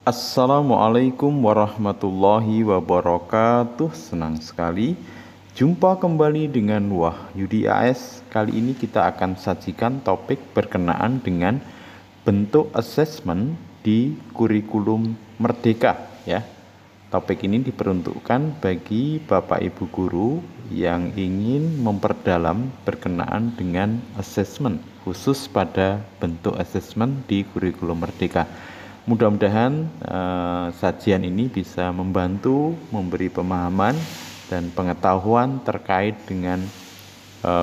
Assalamualaikum warahmatullahi wabarakatuh. Senang sekali jumpa kembali dengan Wahyudi AS. Kali ini kita akan sajikan topik berkenaan dengan bentuk assessment di kurikulum Merdeka ya. Topik ini diperuntukkan bagi Bapak Ibu guru yang ingin memperdalam berkenaan dengan assessment, khusus pada bentuk assessment di kurikulum Merdeka. Mudah-mudahan sajian ini bisa membantu memberi pemahaman dan pengetahuan terkait dengan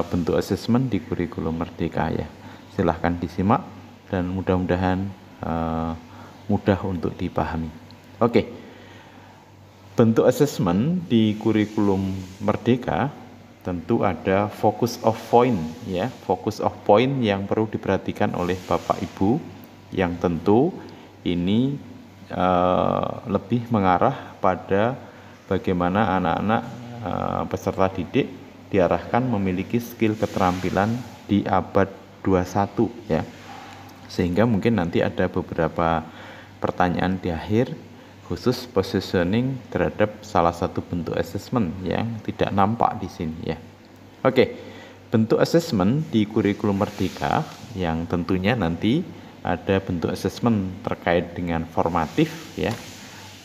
bentuk asesmen di kurikulum Merdeka ya. Silahkan disimak dan mudah-mudahan mudah untuk dipahami. Oke, bentuk asesmen di kurikulum Merdeka tentu ada focus of point ya, focus of point yang perlu diperhatikan oleh Bapak Ibu yang tentu ini lebih mengarah pada bagaimana anak-anak peserta didik diarahkan memiliki skill keterampilan di abad 21 ya. Sehingga mungkin nanti ada beberapa pertanyaan di akhir khusus positioning terhadap salah satu bentuk assessment yang tidak nampak di sini ya. Oke, bentuk assessment di kurikulum Merdeka yang tentunya nanti ada bentuk assessment terkait dengan formatif ya.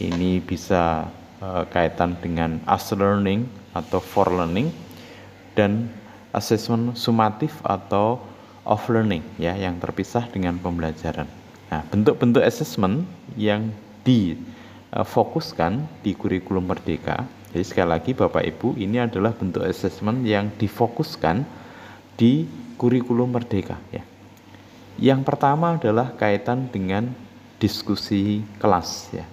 Ini bisa kaitan dengan as learning atau for learning, dan assessment sumatif atau off learning ya, yang terpisah dengan pembelajaran. Nah, bentuk-bentuk assessment yang difokuskan di kurikulum Merdeka. Jadi sekali lagi Bapak Ibu, ini adalah bentuk assessment yang difokuskan di kurikulum Merdeka ya. Yang pertama adalah kaitan dengan diskusi kelas ya.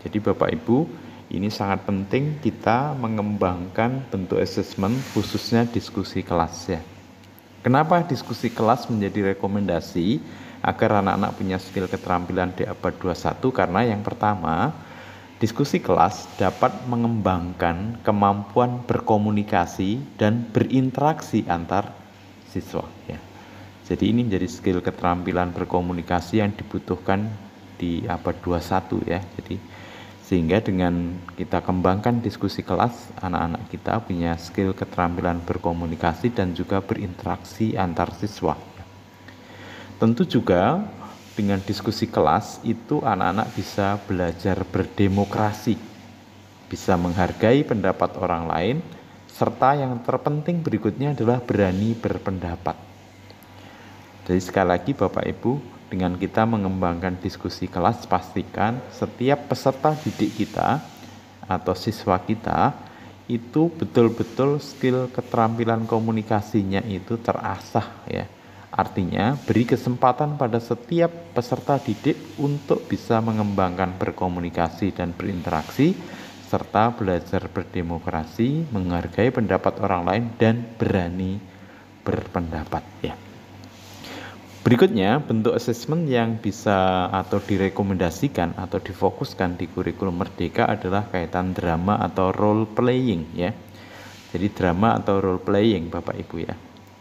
Jadi Bapak Ibu, ini sangat penting kita mengembangkan bentuk assessment khususnya diskusi kelas ya. Kenapa diskusi kelas menjadi rekomendasi agar anak-anak punya skill keterampilan di abad 21? Karena yang pertama, diskusi kelas dapat mengembangkan kemampuan berkomunikasi dan berinteraksi antar siswa ya. Jadi ini menjadi skill keterampilan berkomunikasi yang dibutuhkan di abad 21 ya. Jadi sehingga dengan kita kembangkan diskusi kelas, anak-anak kita punya skill keterampilan berkomunikasi dan juga berinteraksi antar siswa. Tentu juga dengan diskusi kelas itu anak-anak bisa belajar berdemokrasi, bisa menghargai pendapat orang lain, serta yang terpenting berikutnya adalah berani berpendapat. Jadi sekali lagi Bapak Ibu, dengan kita mengembangkan diskusi kelas, pastikan setiap peserta didik kita atau siswa kita itu betul-betul skill keterampilan komunikasinya itu terasah ya. Artinya beri kesempatan pada setiap peserta didik untuk bisa mengembangkan berkomunikasi dan berinteraksi, serta belajar berdemokrasi, menghargai pendapat orang lain, dan berani berpendapat ya. Berikutnya, bentuk assessment yang bisa atau direkomendasikan atau difokuskan di kurikulum Merdeka adalah kaitan drama atau role playing ya. Jadi drama atau role playing Bapak Ibu ya.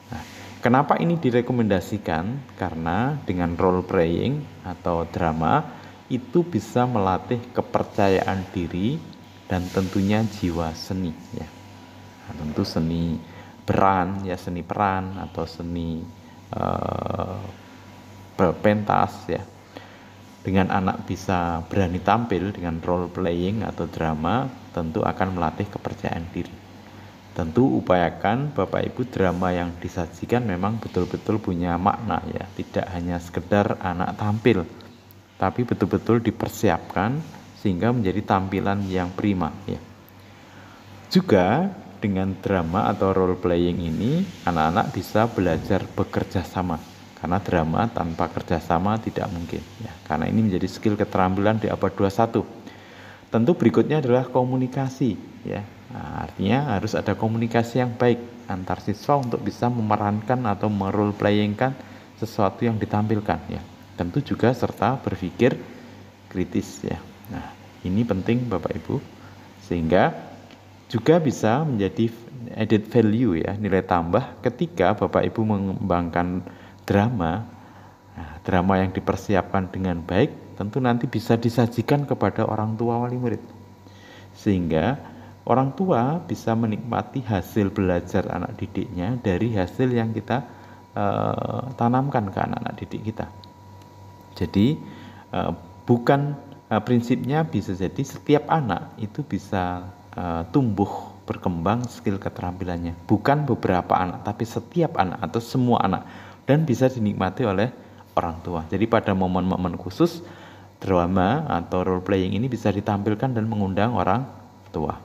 Nah, kenapa ini direkomendasikan? Karena dengan role playing atau drama itu bisa melatih kepercayaan diri dan tentunya jiwa seni ya. Nah, tentu seni peran ya, seni peran atau seni berpentas ya. Dengan anak bisa berani tampil dengan role playing atau drama, tentu akan melatih kepercayaan diri. Tentu upayakan Bapak Ibu drama yang disajikan memang betul-betul punya makna ya, tidak hanya sekedar anak tampil, tapi betul-betul dipersiapkan sehingga menjadi tampilan yang prima ya. Juga dengan drama atau role playing ini, anak-anak bisa belajar bekerja sama. Karena drama tanpa kerjasama tidak mungkin. Ya, karena ini menjadi skill keterampilan di abad 21. Tentu berikutnya adalah komunikasi. Ya. Nah, artinya harus ada komunikasi yang baik antar siswa untuk bisa memerankan atau merole playingkan sesuatu yang ditampilkan. Ya. Tentu juga serta berpikir kritis. Ya. Nah, ini penting Bapak Ibu. Sehingga juga bisa menjadi added value ya, nilai tambah ketika Bapak Ibu mengembangkan drama. Nah, drama yang dipersiapkan dengan baik tentu nanti bisa disajikan kepada orang tua wali murid. Sehingga orang tua bisa menikmati hasil belajar anak didiknya dari hasil yang kita tanamkan ke anak-anak didik kita. Jadi prinsipnya bisa jadi setiap anak itu bisa tumbuh berkembang skill keterampilannya, bukan beberapa anak tapi setiap anak atau semua anak, dan bisa dinikmati oleh orang tua. Jadi pada momen-momen khusus drama atau role playing ini bisa ditampilkan dan mengundang orang tua.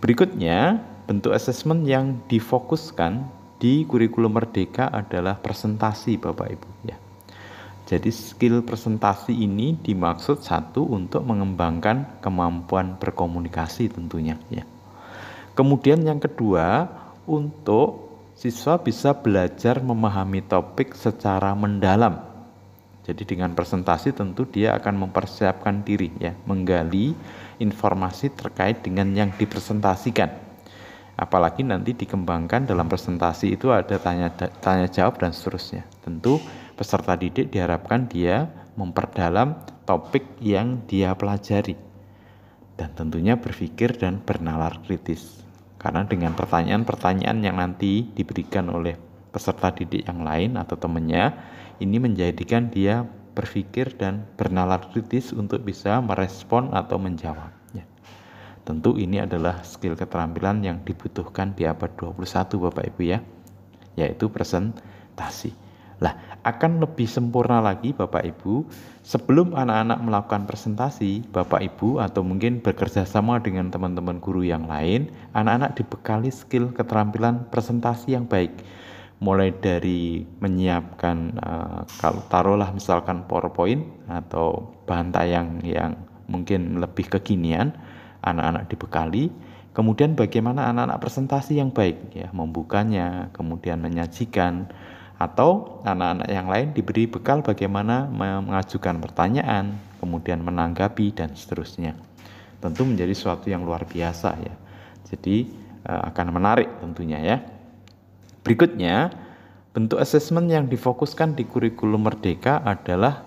Berikutnya, bentuk asesmen yang difokuskan di kurikulum Merdeka adalah presentasi, Bapak Ibu ya. Jadi skill presentasi ini dimaksud satu untuk mengembangkan kemampuan berkomunikasi tentunya ya. Kemudian yang kedua, untuk siswa bisa belajar memahami topik secara mendalam. Jadi dengan presentasi tentu dia akan mempersiapkan diri ya, menggali informasi terkait dengan yang dipresentasikan. Apalagi nanti dikembangkan dalam presentasi itu ada tanya jawab dan seterusnya. Tentu peserta didik diharapkan dia memperdalam topik yang dia pelajari. Dan tentunya berpikir dan bernalar kritis. Karena dengan pertanyaan-pertanyaan yang nanti diberikan oleh peserta didik yang lain atau temannya, ini menjadikan dia berpikir dan bernalar kritis untuk bisa merespon atau menjawab. Ya. Tentu ini adalah skill keterampilan yang dibutuhkan di abad 21 Bapak Ibu ya, yaitu presentasi. Lah, akan lebih sempurna lagi Bapak Ibu, sebelum anak-anak melakukan presentasi, Bapak Ibu atau mungkin bekerja sama dengan teman-teman guru yang lain, anak-anak dibekali skill keterampilan presentasi yang baik. Mulai dari menyiapkan, kalau taruhlah misalkan PowerPoint atau bahan tayang yang mungkin lebih kekinian, anak-anak dibekali. Kemudian bagaimana anak-anak presentasi yang baik, ya, membukanya, kemudian menyajikan, atau anak-anak yang lain diberi bekal bagaimana mengajukan pertanyaan, kemudian menanggapi dan seterusnya. Tentu menjadi sesuatu yang luar biasa ya. Jadi akan menarik tentunya ya. Berikutnya, bentuk asesmen yang difokuskan di kurikulum Merdeka adalah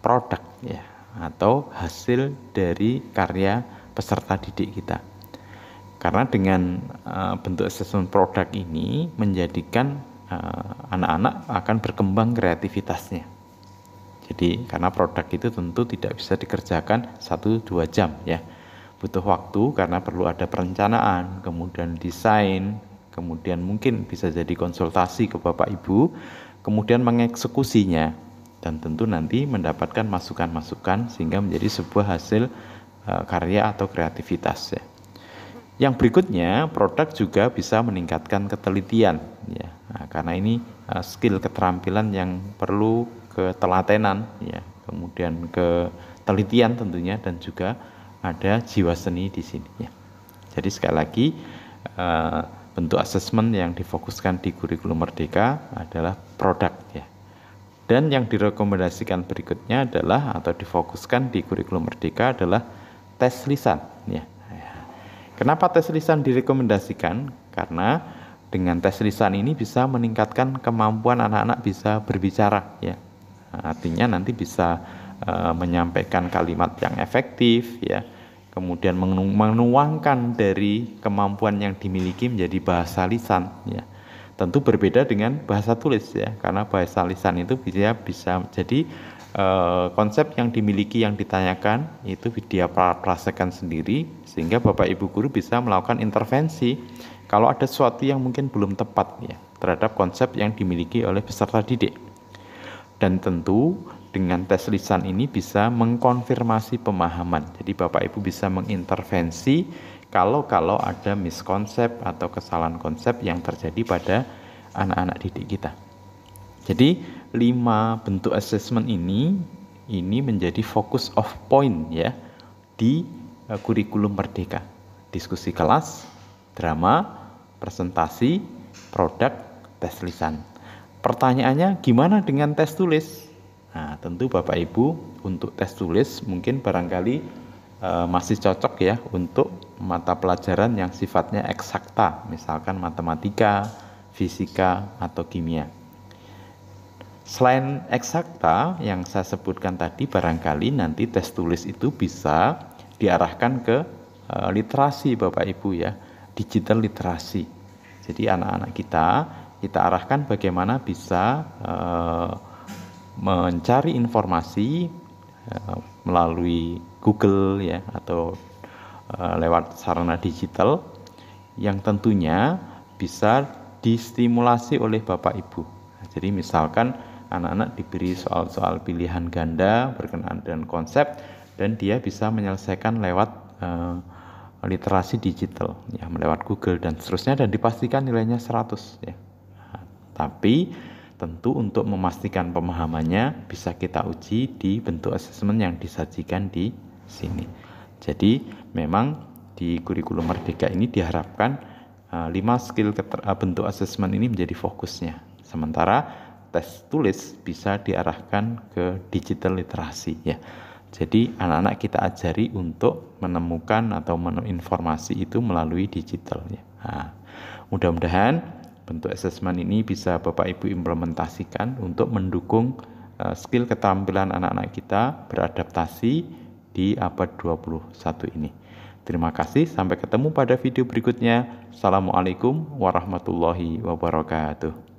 produk ya, atau hasil dari karya peserta didik kita. Karena dengan bentuk asesmen produk ini menjadikan anak-anak akan berkembang kreativitasnya. Jadi karena produk itu tentu tidak bisa dikerjakan 1-2 jam ya. Butuh waktu karena perlu ada perencanaan, kemudian desain, kemudian mungkin bisa jadi konsultasi ke Bapak Ibu, kemudian mengeksekusinya, dan tentu nanti mendapatkan masukan-masukan sehingga menjadi sebuah hasil karya atau kreativitas ya. Yang berikutnya, produk juga bisa meningkatkan ketelitian ya. Nah, karena ini skill keterampilan yang perlu ketelatenan ya, kemudian ketelitian tentunya, dan juga ada jiwa seni di sini ya. Jadi sekali lagi bentuk asesmen yang difokuskan di kurikulum Merdeka adalah produk ya. Dan yang direkomendasikan berikutnya adalah atau difokuskan di kurikulum Merdeka adalah tes lisan ya. Kenapa tes lisan direkomendasikan? Karena dengan tes lisan ini bisa meningkatkan kemampuan anak-anak bisa berbicara ya. Artinya nanti bisa menyampaikan kalimat yang efektif ya. Kemudian menuangkan dari kemampuan yang dimiliki menjadi bahasa lisan ya. Tentu berbeda dengan bahasa tulis ya. Karena bahasa lisan itu bisa jadi konsep yang dimiliki yang ditanyakan itu dia praktekkan sendiri, sehingga Bapak Ibu guru bisa melakukan intervensi kalau ada sesuatu yang mungkin belum tepat ya terhadap konsep yang dimiliki oleh peserta didik. Dan tentu dengan tes lisan ini bisa mengkonfirmasi pemahaman. Jadi Bapak Ibu bisa mengintervensi kalau ada miskonsep atau kesalahan konsep yang terjadi pada anak-anak didik kita. Jadi 5 bentuk assessment ini menjadi focus of point ya di kurikulum Merdeka. Diskusi kelas, drama, presentasi, produk, tes lisan. Pertanyaannya gimana dengan tes tulis? Nah, tentu Bapak Ibu untuk tes tulis mungkin barangkali masih cocok ya untuk mata pelajaran yang sifatnya eksakta, misalkan matematika, fisika, atau kimia. Selain eksakta yang saya sebutkan tadi, barangkali nanti tes tulis itu bisa diarahkan ke literasi Bapak Ibu ya, digital literasi. Jadi anak-anak kita arahkan bagaimana bisa mencari informasi melalui Google ya, atau lewat sarana digital yang tentunya bisa distimulasi oleh Bapak Ibu. Jadi misalkan anak-anak diberi soal-soal pilihan ganda berkenaan dengan konsep, dan dia bisa menyelesaikan lewat literasi digital ya, lewat Google dan seterusnya, dan dipastikan nilainya 100 ya. Nah, tapi tentu untuk memastikan pemahamannya bisa kita uji di bentuk asesmen yang disajikan di sini. Jadi memang di kurikulum Merdeka ini diharapkan 5 skill bentuk asesmen ini menjadi fokusnya. Sementara tes tulis bisa diarahkan ke digital literasi ya. Jadi anak-anak kita ajari untuk menemukan atau informasi itu melalui digital ya. Nah, mudah-mudahan bentuk asesmen ini bisa Bapak Ibu implementasikan untuk mendukung skill keterampilan anak-anak kita beradaptasi di abad 21 ini. Terima kasih, sampai ketemu pada video berikutnya. Assalamualaikum warahmatullahi wabarakatuh.